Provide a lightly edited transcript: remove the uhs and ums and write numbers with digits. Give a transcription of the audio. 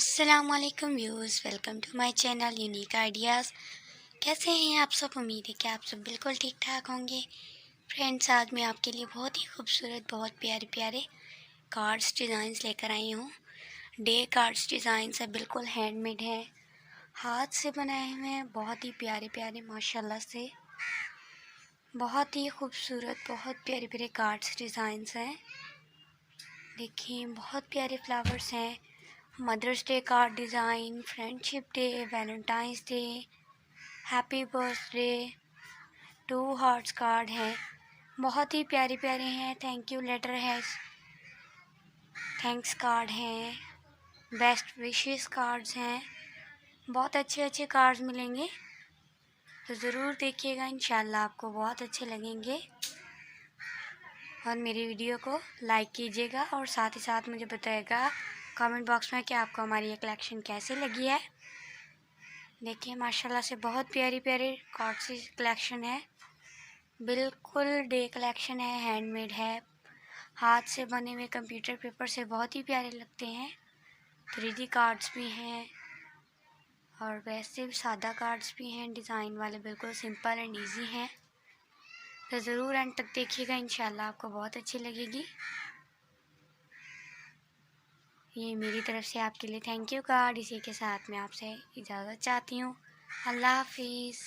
अस्सलामुअलैकुम views, welcome to my channel unique ideas. कैसे हैं आप सब? उम्मीद है कि आप सब बिल्कुल ठीक ठाक होंगे। फ्रेंड्स, आज मैं आपके लिए बहुत ही खूबसूरत, बहुत प्यारे प्यारे कार्ड्स डिज़ाइंस लेकर आई हूँ। डे कार्ड्स डिज़ाइंस है, बिल्कुल हैंडमेड है, हाथ से बनाए हुए हैं। बहुत ही प्यारे प्यारे माशाल्लाह से, बहुत ही खूबसूरत, बहुत प्यारे प्यारे कार्ड्स डिज़ाइंस हैं। देखिए, बहुत प्यारे फ्लावर्स हैं। Mother's day card design, friendship day, valentine's day, happy birthday, 2 hearts card हैं। बहुत ही प्यारे प्यारे हैं। थैंक यू लेटर है, थैंक्स कार्ड हैं, बेस्ट विशेस कार्ड्स हैं। बहुत अच्छे अच्छे कार्ड्स मिलेंगे, तो ज़रूर देखिएगा। इंशाल्लाह आपको बहुत अच्छे लगेंगे। और मेरी वीडियो को लाइक कीजिएगा और साथ ही साथ मुझे बताइएगा कमेंट बॉक्स में कि आपको हमारी ये कलेक्शन कैसे लगी है। देखिए, माशाल्लाह से बहुत प्यारी प्यारी कार्ड्स की कलेक्शन है। बिल्कुल डे कलेक्शन है, हैंडमेड है, हाथ से बने हुए कंप्यूटर पेपर से बहुत ही प्यारे लगते हैं। 3D कार्ड्स भी हैं और वैसे भी सादा कार्ड्स भी हैं, डिज़ाइन वाले, बिल्कुल सिंपल एंड ईजी हैं। तो ज़रूर एंड तक देखिएगा, इंशाल्लाह आपको बहुत अच्छी लगेगी। ये मेरी तरफ से आपके लिए थैंक यू कार्ड। इसी के साथ मैं आपसे इजाज़त चाहती हूँ। अल्लाह हाफिज़।